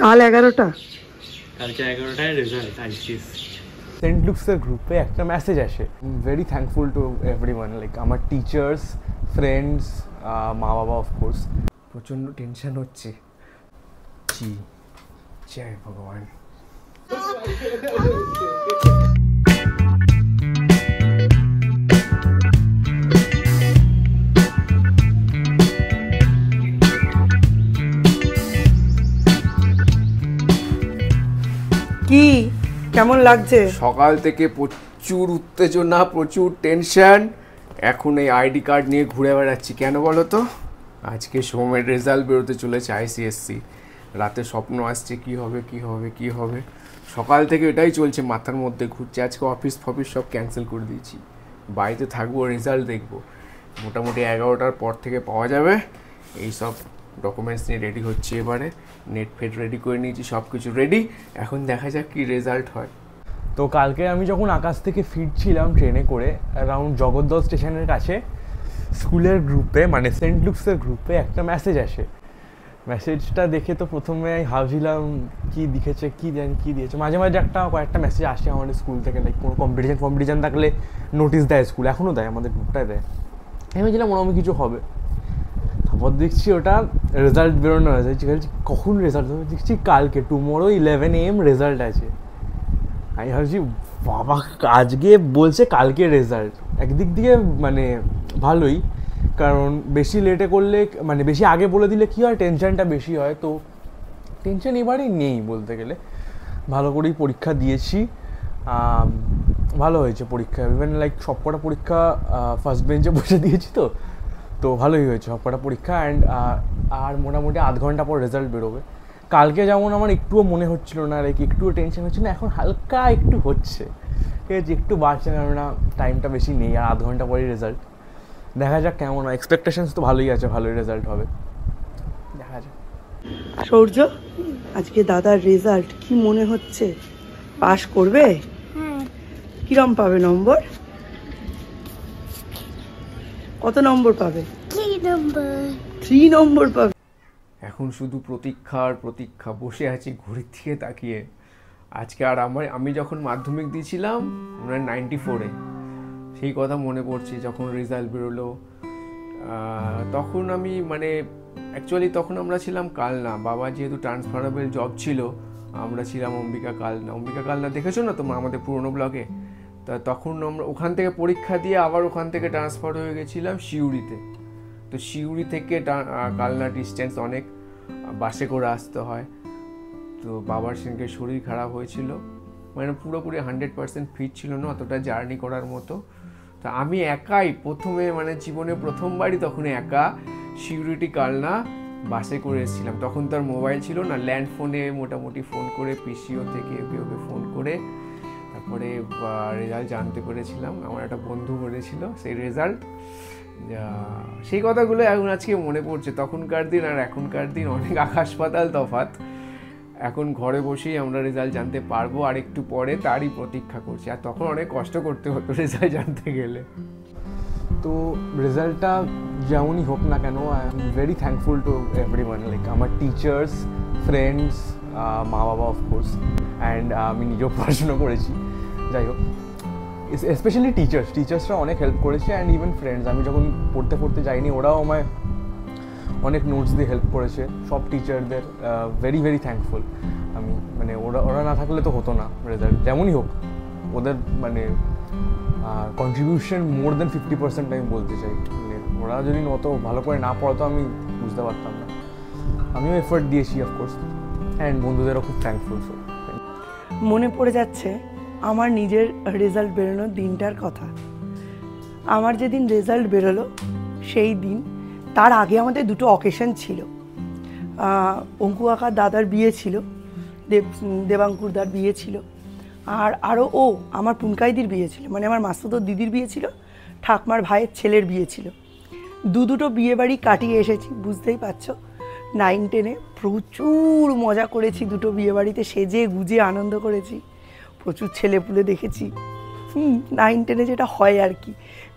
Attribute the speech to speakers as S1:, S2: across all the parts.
S1: কাল 11টা,
S2: কালকে 11টায় result ICS.
S3: Saint লুকসের গ্রুপে একটা মেসেজ আসে, very thankful to everyone, like আমার টিচার্স, ফ্রেন্ডস, মা বাবা অফকোর্স। প্রচণ্ড টেনশন হচ্ছে। জয় ভগবান।
S1: কি কেমন লাগছে?
S3: সকাল থেকে প্রচুর উত্তেজনা, প্রচুর টেনশন। এখন এই আইডি কার্ড নিয়ে ঘুরে বেড়াচ্ছি। কেন বলো তো? আজকে সোমের রেজাল্ট বেরোতে চলেছে আইসিএসসি। রাতে স্বপ্ন আসছে কি হবে কি হবে কি হবে। সকাল থেকে এটাই চলছে, মাথার মধ্যে ঘুরছে। আজকে অফিস ফফিস সব ক্যান্সেল করে দিয়েছি, বাড়িতে থাকবো, রেজাল্ট দেখবো। মোটামুটি 11টার পর থেকে পাওয়া যাবে। এই সব ডকুমেন্টস নিয়ে রেডি হচ্ছে, এবারে নেট ফেট রেডি করে নিয়েছি, সব কিছু রেডি। এখন দেখা যাক কি রেজাল্ট হয়। তো কালকে আমি যখন আকাশ থেকে ফিরছিলাম ট্রেনে করে, অ্যারাউন্ড জগদ্দল স্টেশনের কাছে স্কুলের গ্রুপে, মানে সেন্ট লুকসের গ্রুপে একটা মেসেজ আসে। মেসেজটা দেখে তো প্রথমে ভাবছিলাম কি লিখেছে, কি জানি কী দিয়েছে। মাঝে মাঝে কয়েকটা মেসেজ আসে আমাদের স্কুল থেকে, লাইক কোনো কম্পিটিশান থাকলে নোটিশ দেয় স্কুল, এখনও দেয়, আমাদের গ্রুপটায় দেয়। আমি ভাবছিলাম ওরকম কিছু হবে। তারপর দেখছি ওটা রেজাল্ট বেরোনো হয়েছে। ঠিক আছে, কখন রেজাল্ট হবে? দেখছি কালকে, টুমোরো 11 AM রেজাল্ট আছে। আমি ভাবছি বাবা, আজকে বলছে কালকে রেজাল্ট। একদিক দিয়ে মানে ভালোই, কারণ বেশি লেটে করলে, মানে বেশি আগে বলে দিলে কী হয়, টেনশনটা বেশি হয়। তো টেনশন এবারে নেই বলতে গেলে। ভালো করেই পরীক্ষা দিয়েছি, ভালো হয়েছে পরীক্ষা। ইভেন লাইক সবকটা পরীক্ষা ফার্স্ট বেঞ্চে বসে দিয়েছি, তো ভালোই হয়েছে সবকটা পরীক্ষা। অ্যান্ড আর মোটামুটি আধ ঘন্টা পর রেজাল্ট বেরোবে। কালকে যেমন আমার একটুও মনে হচ্ছিল না, লাইক একটুও টেনশন হচ্ছে না, এখন হালকা একটু হচ্ছে। ঠিক আছে, একটু বাড়ছে, কেননা টাইমটা বেশি নেই, আর আধ ঘন্টা পরেই রেজাল্ট। দেখা যাক কেমন হয়। এক্সপেকটেশনস তো ভালোই আছে, ভালোই রেজাল্ট হবে, দেখা যাক।
S1: সূর্য, আজকে দাদার রেজাল্ট কি মনে হচ্ছে? পাশ করবে? কিরম পাবে নম্বর? কত নম্বর পাবে? 3 নম্বর পাবে।
S3: এখন শুধু প্রতীক্ষা, বসে আছি ঘড়ির দিকে তাকিয়ে। আজকে আর আমি যখন মাধ্যমিক দিয়েছিলাম 94-এ, সেই কথা মনে পড়ছে যখন রেজাল্ট বেরোলো। তখন আমি মানে অ্যাকচুয়ালি তখন আমরা ছিলাম কালনা, বাবা যেহেতু ট্রান্সফারেবল জব ছিল, আমরা ছিলাম অম্বিকা কালনা দেখেছো না তোমরা আমাদের পুরনো ব্লগে? তা তখন আমরা ওখান থেকে পরীক্ষা দিয়ে আবার ওখান থেকে ট্রান্সফার হয়ে গেছিলাম সিউড়িতে। তো সিউড়ি থেকে কালনা ডিস্টেন্স অনেক, বাসে করে আসতে হয়। তো বাবার সঙ্গে শরীর খারাপ হয়েছিল, মানে পুরোপুরি 100% ফিট ছিল না অতটা জার্নি করার মতো। তা আমি একাই প্রথমে, মানে জীবনে প্রথমবারই তখন একা সিউড়িটি কালনা বাসে করে এসেছিলাম। তখন তো আর মোবাইল ছিল না, ল্যান্ড ফোনে মোটামুটি ফোন করে, পিসিও থেকে ওকে ফোন করে তারপরে রেজাল্ট জানতে পেরেছিলাম। আমার একটা বন্ধু করেছিল সেই রেজাল্ট। সেই কথাগুলো এখন আজকে মনে পড়ছে। তখনকার দিন আর এখনকার দিন অনেক আকাশ পাতাল তফাৎ। এখন ঘরে বসেই আমরা রেজাল্ট জানতে পারবো, আর একটু পরে তারই প্রতীক্ষা করছি। আর তখন অনেক কষ্ট করতে হতো রেজাল্ট জানতে গেলে। তো রেজাল্টটা যেমনই হোক না কেন, I am very thankful to everyone, like আমার টিচার্স, ফ্রেন্ডস, মা বাবা অফকোর্স, অ্যান্ড আমি নিজেও পড়াশুনো করেছি। যাই হোক, স্পেশালি টিচার্সরা অনেক হেল্প করেছে, অ্যান্ড ইভেন ফ্রেন্ডস। আমি যখন পড়তে যাইনি, ওরাও আমায় অনেক নোটস দিয়ে হেল্প করেছে। সব টিচারদের ভেরি থ্যাঙ্কফুল আমি। মানে ওরা না থাকলে তো হতো না রেজাল্ট, যেমনই হোক। ওদের মানে কন্ট্রিবিউশন মোর দেন 50% আমি বলতে চাই। মানে ওরা যদি অত ভালো করে না পড়াতো আমি বুঝতে পারতাম না। আমিও এফোর্ট দিয়েছি অফকোর্স, অ্যান্ড বন্ধুদেরও খুব থ্যাঙ্কফুল।
S1: মনে পড়ে যাচ্ছে আমার নিজের রেজাল্ট বেরোনোর দিনটার কথা। আমার যেদিন রেজাল্ট বেরোলো সেই দিন, তার আগে আমাদের দুটো অকেশন ছিল। অঙ্কু কাকার দাদার বিয়ে ছিল, দেবাঙ্কুরদার বিয়ে ছিল, আর আরও আমার পুনকাইদির বিয়ে ছিল, মানে আমার মাসুতো দিদির বিয়ে ছিল, ঠাকমার ভাইয়ের ছেলের বিয়ে ছিল। দুটো বিয়ে বাড়ি কাটিয়ে এসেছি, বুঝতেই পারছো। 9-10-এ প্রচুর মজা করেছি, দুটো বিয়ে বাড়িতে সেজে গুজে আনন্দ করেছি, প্রচুর ছেলেপুলে দেখেছি। 9-10-এ যেটা হয় আর কি,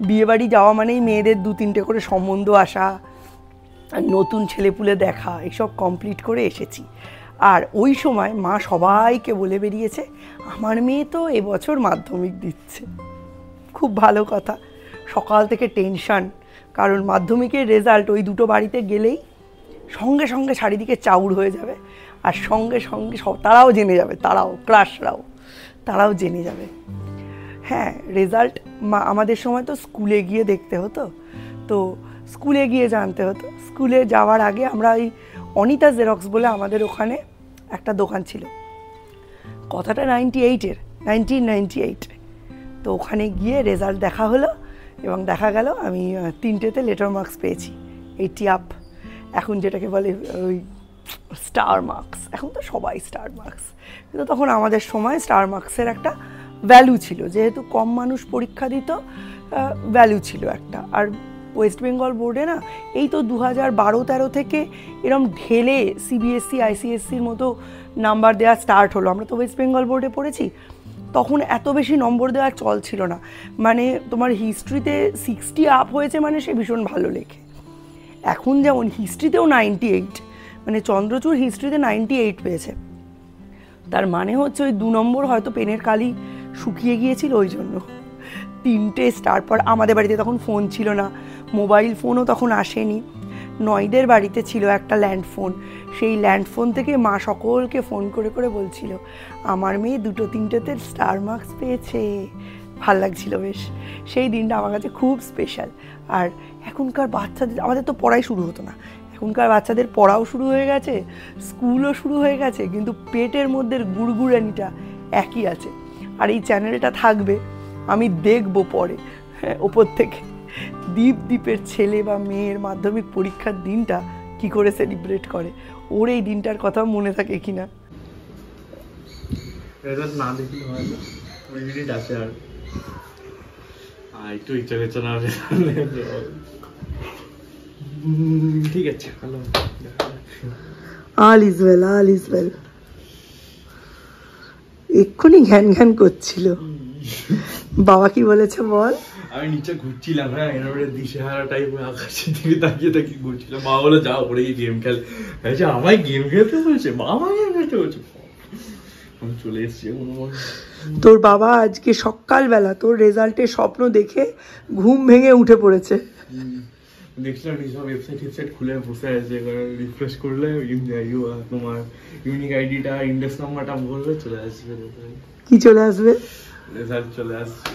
S1: বিয়েবাড়ি যাওয়া মানেই মেয়েদের 2-3টে করে সম্বন্ধ আসা, নতুন ছেলেপুলে দেখা, এসব কমপ্লিট করে এসেছি। আর ওই সময় মা সবাইকে বলে বেরিয়েছে আমার মেয়ে তো এবছর মাধ্যমিক দিচ্ছে। খুব ভালো কথা। সকাল থেকে টেনশান, কারণ মাধ্যমিকের রেজাল্ট ওই দুটো বাড়িতে গেলেই সঙ্গে সঙ্গে চারিদিকে চাউর হয়ে যাবে, আর সঙ্গে সঙ্গে তারাও জেনে যাবে, তারাও জেনে যাবে। হ্যাঁ, রেজাল্ট আমাদের সময় তো স্কুলে গিয়ে দেখতে হতো, তো স্কুলে গিয়ে জানতে হতো। স্কুলে যাওয়ার আগে আমরা ওই অনিতা জেরক্স বলে আমাদের ওখানে একটা দোকান ছিল, কথাটা 1998 তো ওখানে গিয়ে রেজাল্ট দেখা হলো এবং দেখা গেল আমি 3টেতে লেটার মার্কস পেয়েছি 80 আপ। এখন যেটাকে বলে ওই স্টার মার্কস, এখন তো সবাই স্টার মার্কস, কিন্তু তখন আমাদের সময় স্টার মার্কসের একটা ভ্যালু ছিল, যেহেতু কম মানুষ পরীক্ষা দিত, ভ্যালু ছিল একটা। আর ওয়েস্ট বেঙ্গল বোর্ডে না এই তো 2012-13 থেকে এরম ঢেলে সিবিএসসি আইসিএসসির মতো নাম্বার দেওয়া স্টার্ট হলো। আমরা তো ওয়েস্ট বেঙ্গল বোর্ডে পড়েছি, তখন এত বেশি নম্বর দেওয়ার চল ছিল না। মানে তোমার হিস্ট্রিতে 60 আপ হয়েছে মানে সে ভীষণ ভালো লেখে। এখন যেমন হিস্ট্রিতেও 98, মানে চন্দ্রচূড় হিস্ট্রিতে 98 পেয়েছে, তার মানে হচ্ছে ওই 2 নম্বর হয়তো পেনের কালি শুকিয়ে গিয়েছিল, ওই জন্য 3টে স্টার। পর আমাদের বাড়িতে তখন ফোন ছিল না, মোবাইল ফোনও তখন আসেনি। নয়দের বাড়িতে ছিল একটা ল্যান্ড ফোন, সেই ল্যান্ড ফোন থেকে মা সকলকে ফোন করে করে বলছিল আমার মেয়ে 2-3টেতে স্টার মার্কস পেয়েছে। ভাল লাগছিল বেশ, সেই দিনটা আমার কাছে খুব স্পেশাল। আর এখনকার বাচ্চাদের, আমাদের তো পড়াই শুরু হতো না, এখনকার বাচ্চাদের পড়াও শুরু হয়ে গেছে, স্কুলও শুরু হয়ে গেছে, কিন্তু পেটের মধ্যে গুড়গুড়ানিটা একই আছে। আর এই চ্যানেলটা থাকবে, আমি দেখব পরে ওপর থেকে দ্বীপের ছেলে বা মেয়ের মাধ্যমিক পরীক্ষার দিনটা কি করে সেলিব্রেট করে, ওর এই দিনটার কথা মনে থাকে কিনা।
S2: রেজাল্ট না দেখলে হয় না, 20 মিনিট আছে আর একটু ইচ্ছা করছে না। ঠিক আছে, হ্যালো,
S1: all is well। এক্ষুনি ঘ্যান করছিল। বাবা কি বলেছে বল?
S2: আমি নিচে ঘুরছিলাম, হ্যাঁ, এরপরে দিশেহারা টাইপ আকাশের দিকে তাকিয়ে ঘুরছিলাম। মা বলে যাও ওপরে গিয়ে গেম খেল। আমায় গেম খেলতে বলছে, বাবা গেম খেলতে বলছে। চলে এসছে।
S1: তোর বাবা আজকে সকালবেলা তোর রেজাল্টের স্বপ্ন দেখে ঘুম ভেঙে উঠে পড়েছে।
S2: দেখছিলাম সব ওয়েবসাইট খুলে বসে আছে, রিফ্রেশ করলে তোমার ইউনিক আইডিটা, ইন্ডেক্স নাম্বারটা বললে চলে আসবে।
S1: কি চলে আসবে?
S2: রেজাল্ট চলে আসছে।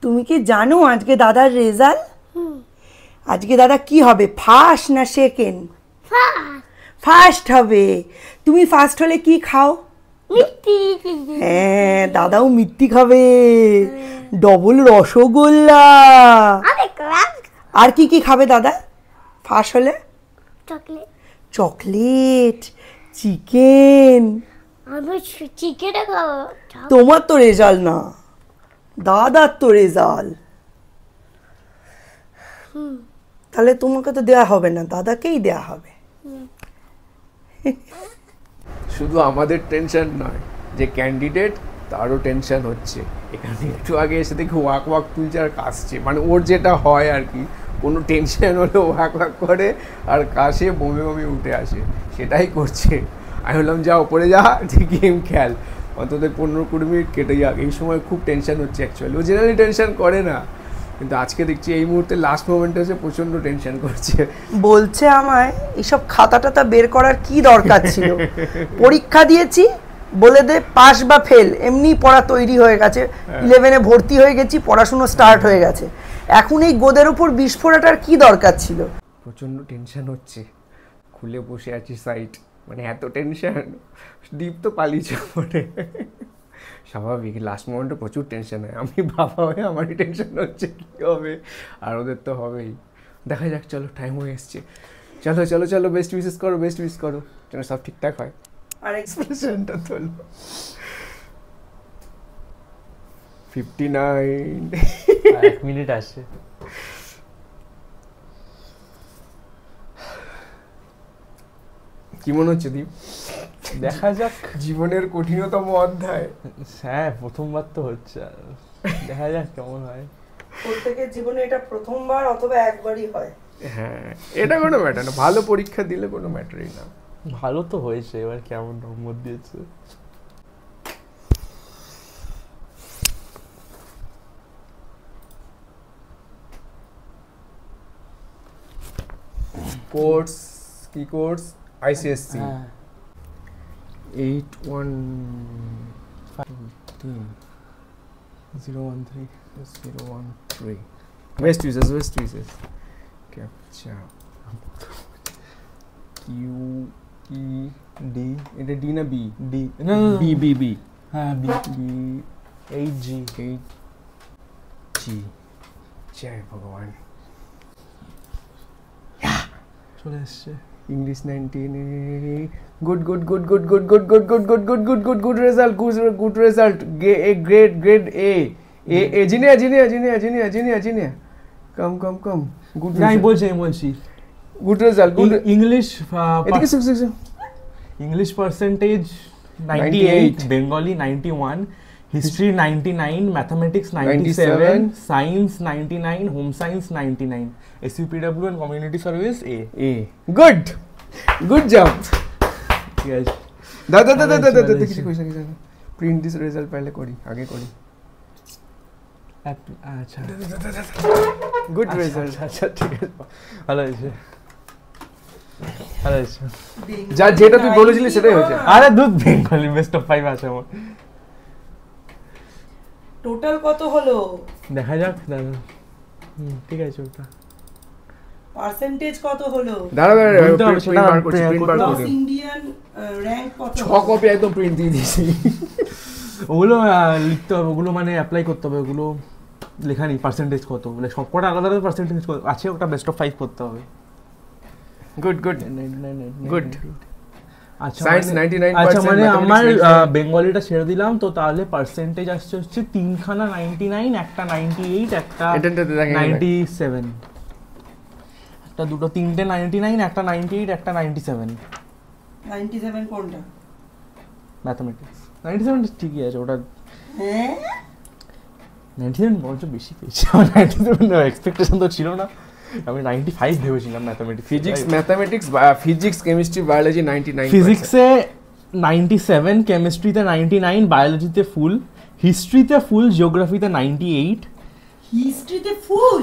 S1: তুমি কি জানো আজকে দাদার রেজাল্ট? আজকে দাদা কি হবে, ফার্স্ট না সেকেন্ড? ফার্স্ট হবে। তুমি ফার্স্ট হলে কি খাও?
S4: মিষ্টি।
S1: হ্যাঁ, দাদাও মিষ্টি খাবে, ডবল রসগোল্লা। আর কি কি খাবে দাদা ফার্স্ট হলে? Chocolate, chicken. তোমার তো রেজাল্ট না, দাদার তো রেজাল্ট। তাহলে তোমাকে তো দেয়া হবে না, দাদাকেই দেয়া হবে।
S3: শুধু আমাদের টেনশন নয়, যে ক্যান্ডিডেট তারও টেনশন হচ্ছে। এখানে একটু আগে এসে দেখি ওয়াক তুলছে আর কাশছে, মানে ওর যেটা হয় আর কি, কোনো টেনশন হলে ওয়াক করে আর কাশে বমি উঠে আসে, সেটাই করছে। আমি বললাম যা ওপরে যা, গেম খেল, অন্তত 15-20 মিনিট কেটে যাক। এই সময় খুব টেনশন হচ্ছে অ্যাকচুয়ালি, ও জেনারেলি টেনশন করে না, কিন্তু আজকে দেখছি এই মুহূর্তে লাস্ট মোমেন্টে এসে প্রচণ্ড টেনশন করছে।
S1: বলছে আমায় এইসব খাতা বের করার কি দরকার ছিল, পরীক্ষা দিয়েছি বলে দে পাস বা ফেল, এমনি পড়া তৈরি হয়ে গেছে, 11-এ ভর্তি হয়ে গেছি, পড়াশুনো স্টার্ট হয়ে গেছে, এখন এই গোদের উপর বিস্ফোরণটার কি দরকার ছিল?
S3: প্রচণ্ড টেনশন হচ্ছে, খুলে বসে আছি সাইট, মানে এত টেনশন। দীপ তো পালিয়েছে পরে, স্বাভাবিক, লাস্ট মোমেন্টে প্রচুর টেনশন হয়। আমি বাবা হয়ে আমারই টেনশন হচ্ছে কী হবে, আর ওদের তো হবেই। দেখা যাক, চলো টাইম হয়ে এসছে, চলো বেস্ট উইশেস করো যেন সব ঠিকঠাক হয়। আর এক্সপ্রেশনটা তোলো। 59
S2: 1 মিনিট আসছে।
S3: কি মনে হচ্ছে দীপ?
S2: দেখা যাক,
S3: জীবনের কঠিনতম অধ্যায়।
S2: হ্যাঁ, প্রথমবার তো হচ্ছে, দেখা যাক কেমন হয়।
S1: প্রত্যেকের জীবনে এটা প্রথমবার অথবা একবারই হয়।
S3: হ্যাঁ, এটা কোনো ম্যাটার না, ভালো পরীক্ষা দিলে কোনো ম্যাটারই না।
S2: ভালো তো হয়েছে, এবার কেমন নম্বর দিয়েছে?
S3: কোর্স কি course? ICSC 815013 West Users captcha QED, এটা ডি না বি?
S2: D,
S3: B.
S2: হ্যাঁ বি,
S3: 8G জয় ভগবান।
S2: চলে এসছে।
S3: English 19, good result, grade A জিনিয়া কম গুড।
S2: আমি বলছি
S3: গুড রেজাল্ট, গুড
S2: ইংলিশ
S3: এদিকে
S2: English percentage 98, Bengali 91, history 99, mathematics 97, science 99, home science 99, SUPW and community service এ।
S3: Good job.
S2: ঠিক আছে,
S3: দাদা কিছু কইছ না, প্রিন্ট দিস রেজাল্ট পহলে করি, আগে করি।
S2: আচ্ছা
S3: গুড রেজাল্ট।
S2: আচ্ছা ঠিক আছে, ভালো হয়েছে।
S3: যা যেটা তুই বলেছিলি সেটাই হয়েছে।
S2: আরে দুধ, বেঙ্গলি বেস্ট অফ 5 আছে আমার।
S1: টোটাল কত হলো
S2: দেখা যাক দাদা। ঠিক আছে, ওটা
S1: পার্সেন্টেজ কত হলো?
S3: দাঁড়া
S2: বলতে হবে,
S3: প্রিন্ট বার করছি, প্রিন্ট বার
S1: প্লাস
S3: করছি।
S1: ইন্ডিয়ান র‍্যাঙ্ক কত?
S3: 6 কপি একদম প্রিন্ট দিয়ে দিয়েছি।
S2: ওগুলো লিখতে হবে, ওগুলো মানে অ্যাপ্লাই করতে হবে, ওগুলো লেখা নেই পার্সেন্টেজ কত, বলে সবকটা আলাদা আলাদা পার্সেন্টেজ আছে, ওটা বেস্ট অফ 5 করতে হবে।
S3: গুড
S2: আচ্ছা
S3: সায়েন্স 99%,
S2: আচ্ছা মানে আমার
S3: mathematics 99%।
S2: বেঙ্গলিটা ছেড়ে দিলাম, তো তাহলে পার্সেন্টেজ আসছে হচ্ছে 3খানা 99, একটা 98, একটা
S3: এটাতে দেখেন
S2: 97, একটা দুটো তিনটে 99, একটা 98, একটা 97।
S1: 97 কোনটা?
S2: ম্যাথমেটিক্স 97 ঠিকই আছে, ওটা
S1: হ্যাঁ
S2: 97 বরঞ্চ বেশি পেয়েছি। আমার 97 এক্সপেকটেশন তো ছিল না, আমি 95 ভেবেছিলাম ম্যাথমেটিক্স।
S3: Physics chemistry biology 99%।
S2: ফিজিক্সে 97, কেমিস্ট্রিতে 99, বায়োলজিতে ফুল, হিস্ট্রিতে ফুল, জিওগ্রাফিতে 98,
S1: হিস্ট্রিতে full,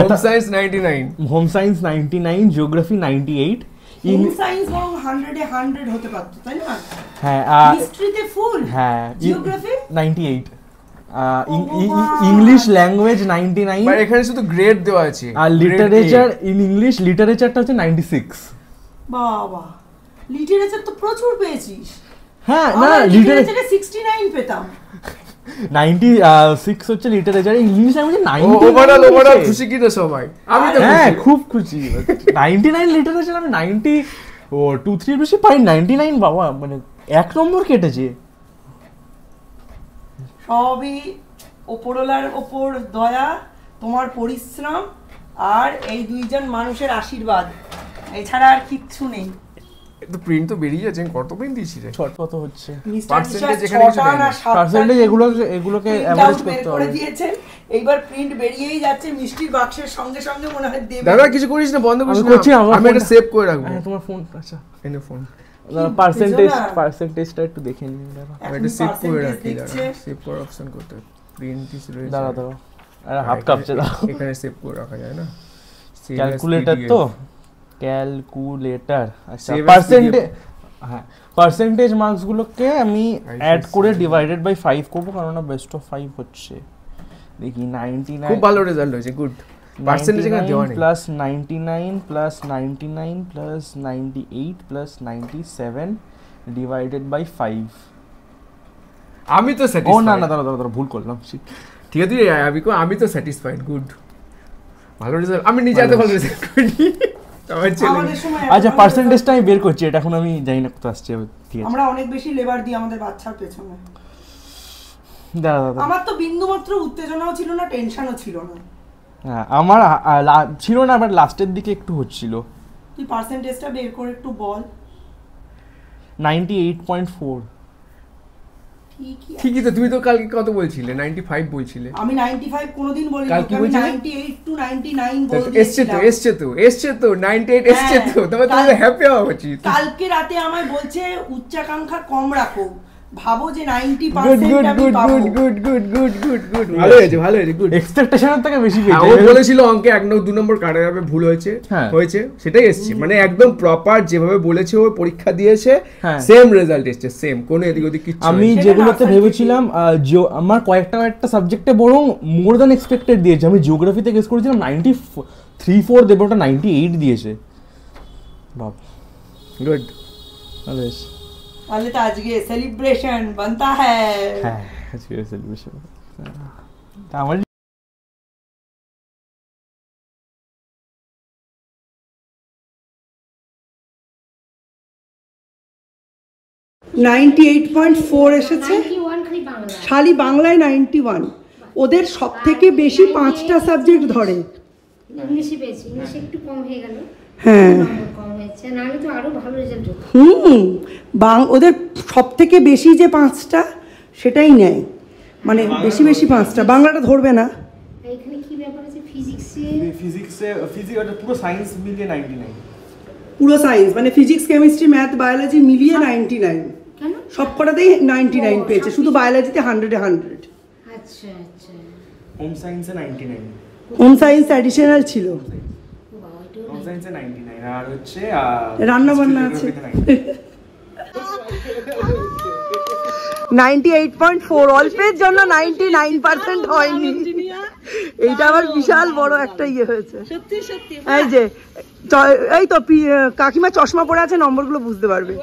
S3: home science 99,
S2: home science 99, geography 98,
S1: home science বরং 100-এ 100 হতে পারতো, তাই না?
S2: হ্যাঁ
S1: হিস্ট্রিতে ফুল,
S2: হ্যাঁ,
S1: জিওগ্রাফি
S2: 98, ইংলিশ ল্যাঙ্গুয়েজ 99,
S3: মানে এখানে শুধু গ্রেড দেওয়া আছে।
S2: আর লিটারেচার ইংলিশ লিটারেচারটা হচ্ছে 96।
S1: বাবা, লিটারেচার তো প্রচুর পেয়েছিস।
S2: হ্যাঁ না,
S1: আমরা
S2: লিটারেচার
S1: লিটারেচারে 69 পেতাম।
S2: 96 হচ্ছে লিটারেচার, ইংলিশ ল্যাঙ্গুয়েজে 90।
S3: ওভারঅল খুশি কি তো সবাই? আমি তো
S2: হ্যাঁ
S3: খুশি।
S2: খুব খুশি। 99 লিটারেচার, আমি 90 ও 2-3 বেশি পাই, 99 বাবা, মানে 1 নম্বর কেটেছে।
S1: সবই ওপরওয়ালার ওপর দয়া, তোমার পরিশ্রম আর এই দুইজন মানুষের আশীর্বাদ, এছাড়া আর কিচ্ছু নেই।
S3: তো প্রিন্ট তো বেরিয়ে যাচ্ছে, কত প্রিন্ট দিয়েছি রে?
S2: শর্ট কত হচ্ছে
S3: Percentage এখানে কিছু দেয়নি।
S2: পার্সেন্টেজ? এগুলোকে এভারেজ করতে হবে।
S1: দিয়েছেন, এইবার প্রিন্ট বেরিয়েই যাচ্ছে মিষ্টির বাক্সের সঙ্গে সঙ্গে, মনে হয় দেবে।
S3: দাদা কিছু করিস না, বন্ধ করিস
S2: আমি
S3: না,
S2: করছি, আমার
S3: আমি এটা
S2: ফোনটা-
S3: সেভ করে রাখবো।
S2: হ্যাঁ তোমার ফোন, আচ্ছা
S3: এনে ফোন
S2: পার্সেন্টেজটা একটু দেখে নিন দাদা।
S3: আমি এটা সেভ করে
S1: percentage
S3: রাখি, দাঁড়া
S1: দেখছে।
S3: সেভ করার অপশন করতে হবে। প্রিন্ট দিস রয়েছে,
S2: দাঁড়া আরে হাত কাঁপছে, দাও।
S3: এখানে সেভ করে রাখা যায় না?
S2: ক্যালকুলেটর তো, ক্যালকুলেটর। আচ্ছা
S3: Save as
S2: পার্সেন্টেজ, হ্যাঁ পার্সেন্টেজ মার্কসগুলোকে আমি অ্যাড করে
S3: ICSC
S2: ডিভাইডেড বাই 5 করবো, কারণ বেস্ট অফ 5 হচ্ছে। দেখি 99
S3: খুব ভালো রেজাল্ট হয়েছে, গুড। পার্সেন্টেজ এখানে দেওয়া নেই।
S2: Plus 99 plus 99 plus 98 plus 97 divided by 5।
S3: আমি তো
S2: ও
S3: স্যাটিসফাইড।
S2: না না, দাঁড়া ভুল করলাম।
S3: ঠিক আছে, আমি তো স্যাটিসফাইড, গুড, ভালো রেজাল্ট। আমি নিজে এত ভালো রেজাল্ট করিনি, আমার ছেলে।
S1: আমাদের সময়
S2: আচ্ছা
S1: এত ভালো
S2: পার্সেন্টেজটা আমি বের করছি, এটা এখন আমি জানি না কত আসছে। ঠিক আছে
S1: আমরা অনেক বেশি লেবার দিই আমাদের বাচ্চার পেছনে।
S2: দাঁড়া।
S1: আমার তো বিন্দু মাত্র উত্তেজনাও ছিল না, টেনশনও ছিল না।
S2: হ্যাঁ আমার ছিল না, আবার লাস্টের দিকে একটু হচ্ছিল।
S1: তুই পার্সেন্টেজটা বের করে একটু বল।
S2: 98.4।
S3: ঠিকই তো, তুমি তো কালকে কত বলছিলে, 95 বলছিলে।
S1: আমি 95 কোনোদিন বলিনি,
S3: কাল কি
S1: আমি
S3: বলছিলে?
S1: 98 to 99 বল
S3: এসছে তো
S1: দিয়েছিলাম।
S3: এসছে তো 98 এসছে তো, তবে তুমি হ্যাপি হওয়া উচিত।
S1: কালকে রাতে আমায় বলছে উচ্চাকাঙ্ক্ষা কম রাখো, ভাবো যে 90%
S3: গুড
S1: আমি
S3: গুড
S1: পাবো।
S3: Good good good good good good ভালো হয়েছে ভালো হয়েছে গুড।
S2: এক্সপেকটেশনের থেকে বেশি
S3: ও বলেছিল অঙ্কে 1 2 নম্বর কাটা যাবে, ভুল হয়েছে হয়েছে সেটাই এসছে, মানে একদম প্রপার যেভাবে বলেছে ও পরীক্ষা দিয়েছে সেম রেজাল্ট এসছে, সেম কোনো এদিক ওদিক কিছু।
S2: আমি যেগুলোতে ভেবেছিলাম আমার কয়েকটা সাবজেক্টে বরং মোর দ্যান এক্সপেক্টেড দিয়েছে। আমি জিওগ্রাফিতে গেস করেছিলাম 93-4 দেবো, ওটা 98 দিয়েছে। বাপ
S3: গুড
S2: ভালো।
S1: তাহলে তো আজকে সেলিব্রেশন बनता है।
S2: হ্যাঁ আজকে সেলিব্রেশন। আমার
S1: 98.4 এসেছে, খালি বাংলায় 91। ওদের সব থেকে বেশি 5টা সাবজেক্ট ধরে।
S4: ইংলিশে পেয়েছি, ইংলিশে একটু কম হয়ে গেল,
S1: হ্যাঁ
S4: কম হয়েছে, নাহলে তো আরো ভালো রেজাল্ট হতো।
S1: ওদের সব থেকে বেশি যে 5টা সেটাই নেয়, মানে বেশি 5টা। বাংলাটা ধরবে না।
S4: এখানে কি ব্যাপার আছে?
S2: ফিজিক্স ওটা পুরো সায়েন্স মিলিয়ে 99।
S1: পুরো সায়েন্স মানে ফিজিক্স কেমিস্ট্রি ম্যাথ বায়োলজি মিলিয়ে 99।
S4: কেন?
S1: সব কটাতেই 99 পেয়েছে, শুধু বায়োলজিতে 100-এ 100।
S4: আচ্ছা আচ্ছা,
S2: হোম সায়েন্সে 99,
S1: হোম সায়েন্স অ্যাডিশনাল ছিল,
S2: হোম সায়েন্সে 99, আর হচ্ছে
S1: রান্না বান্না আছে। 98.4 অল্পের জন্য 99% হয়নি, এইটা আবার বিশাল বড় একটা ইয়ে হয়েছে। সত্যি সত্যি এই যে এই তো কাকিমা চশমা পরে আছে, নম্বরগুলো বুঝতে পারবে।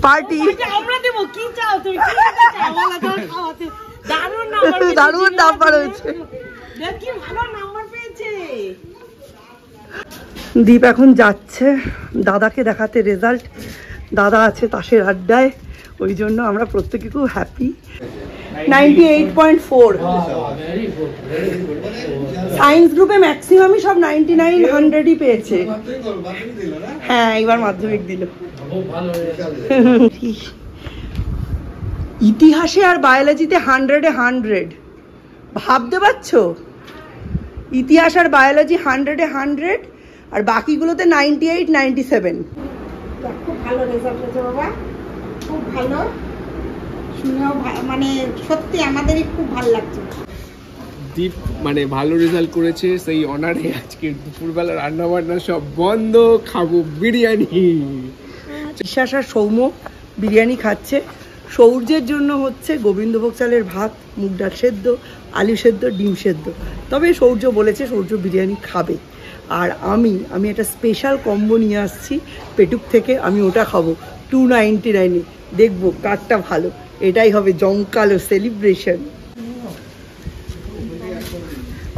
S1: পার্টি আমরা দেব, কি চাও তুমি? দারুণ নাম্বার হয়েছে, কি ভালো নাম্বার পেয়েছে। দীপ এখন যাচ্ছে দাদাকে দেখাতে রেজাল্ট, দাদা আছে তাসের আড্ডায়, ওই জন্য আমরা প্রত্যেকে খুব হ্যাপি। 98.4 সায়েন্স গ্রুপে ম্যাক্সিমামই সব 99-100ই পেয়েছে। হ্যাঁ এবার মাধ্যমিক দিল। ইতিহাসে আর বায়োলজিতে 100-এ 100, ভাবতে পারছো? ইতিহাস আর বায়োলজি 100-এ 100, আর বাকিগুলোতে 98-97।
S5: খুব ভালো রেজাল্ট হয়েছে বাবা, খুব ভালো, শুনেও মানে সত্যি আমাদেরই খুব ভালো লাগছে।
S3: দীপ মানে ভালো রেজাল্ট করেছে, সেই অনারে আজকে দুপুরবেলা রান্না বান্না সব বন্ধ, খাবো বিরিয়ানি।
S1: বিশ্বাস আর সৌম্য বিরিয়ানি খাচ্ছে, সৌর্যের জন্য হচ্ছে গোবিন্দভোগ চালের ভাত, মুগ ডাল সেদ্ধ, আলু সেদ্ধ, ডিম সেদ্ধ। তবে সৌর্য বলেছে সৌর্য বিরিয়ানি খাবে, আর আমি একটা স্পেশাল কম্বো নিয়ে আসছি পেটুক থেকে, আমি ওটা খাবো 299-এ। দেখবো কারটা ভালো, এটাই হবে জমকালো সেলিব্রেশন।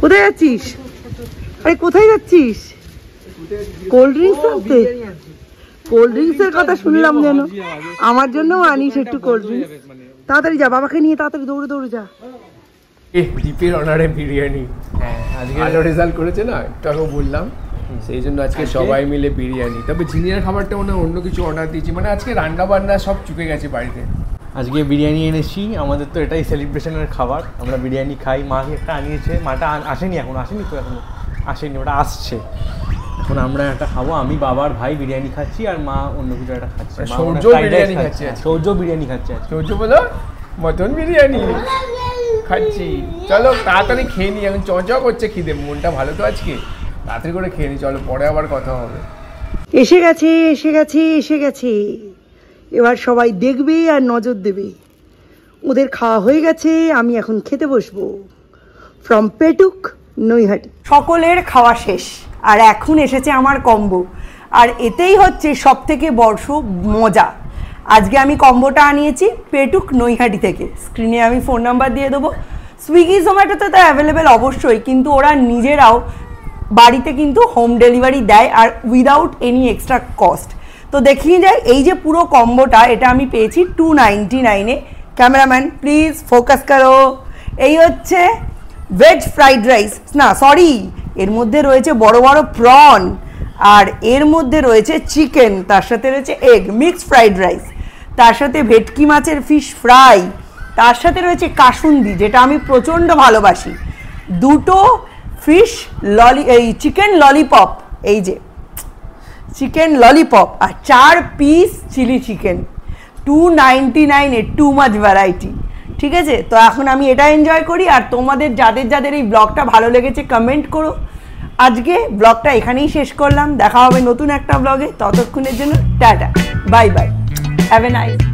S1: কোথায় যাচ্ছিস? আরে কোথায় যাচ্ছিস? কোল্ড ড্রিঙ্কস আনতে? কোল্ড ড্রিঙ্কসের কথা শুনলাম যেন, আমার জন্যও আনিস একটু কোল্ড ড্রিঙ্কস। তাড়াতাড়ি যা, বাবাকে নিয়ে তাড়াতাড়ি দৌড়ে দৌড়ে যা।
S3: দীপের অনারে বিরিয়ানি, আজকে ভালো রেজাল্ট করেছে না, একটু আগে বললাম, সেই জন্য আজকে সবাই মিলে বিরিয়ানি। তবে জিনিয়ার খাবারটা মনে অন্য কিছু অর্ডার দিয়েছি, মানে আজকে রান্না বান্না সব চুকে গেছে বাড়িতে।
S2: আজকে বিরিয়ানি এনেছি, আমাদের তো এটাই সেলিব্রেশনের খাবার, আমরা বিরিয়ানি খাই। মা একটা আনিয়েছে, মাটা আসেনি, এখন আসেনি তো, এখন আসেনি, ওটা আসছে। এখন আমরা একটা খাবো, আমি বাবার ভাই বিরিয়ানি খাচ্ছি, আর মা অন্য কিছু একটা খাচ্ছে।
S3: সৌর্য বিরিয়ানি খাচ্ছে,
S2: সৌর্য বিরিয়ানি খাচ্ছে।
S3: সৌর্য বলো মটন বিরিয়ানি খাচ্ছি, চলো তাড়াতাড়ি খেয়ে নি, এখন চ করছে খিদে, মনটা ভালো তো আজকে, তাড়াতাড়ি করে খেয়ে নি, চলো পরে আবার কথা হবে।
S1: এসে গেছে এসে গেছে এসে গেছে, এবার সবাই দেখবে আর নজর দেবে। ওদের খাওয়া হয়ে গেছে, আমি এখন খেতে বসবো। ফ্রম পেটুক নৈহাটি সকলের খাওয়া শেষ, আর এখন এসেছে আমার কম্বো, আর এতেই হচ্ছে সব থেকে বড় মজা। আজকে আমি কম্বোটা আনিয়েছি পেটুক নৈহাটি থেকে, স্ক্রিনে আমি ফোন নাম্বার দিয়ে দেবো। সুইগি জোম্যাটোতে তো অ্যাভেলেবেল অবশ্যই, কিন্তু ওরা নিজেরাও বাড়িতে কিন্তু হোম ডেলিভারি দেয়, আর উইদাউট এনি এক্সট্রা কস্ট। তো দেখিয়ে যায় এই যে পুরো কম্বোটা, এটা আমি পেয়েছি 299-এ। ক্যামেরাম্যান প্লিজ ফোকাস করো। এই হচ্ছে ভেজ ফ্রাইড রাইস, না সরি, এর মধ্যে রয়েছে বড় বড় প্রন, আর এর মধ্যে রয়েছে চিকেন, তার সাথে রয়েছে এগ, মিক্সড ফ্রাইড রাইস, তার সাথে ভেটকি মাছের ফিশ ফ্রাই, তার সাথে রয়েছে কাসুন্দি যেটা আমি প্রচণ্ড ভালোবাসি, দুটো ফিশ এই চিকেন ললিপপ, এই যে চিকেন ললিপপ, আর 4 piece chilli chicken, 299 too much variety. ঠিক আছে, তো এখন আমি এটা এনজয় করি। আর তোমাদের যাদের যাদের এই ব্লগটা ভালো লেগেছে কমেন্ট করো। আজকে ব্লগটা এখানেই শেষ করলাম, দেখা হবে নতুন একটা ব্লগে, ততক্ষণের জন্য tata, bye bye, have a nice.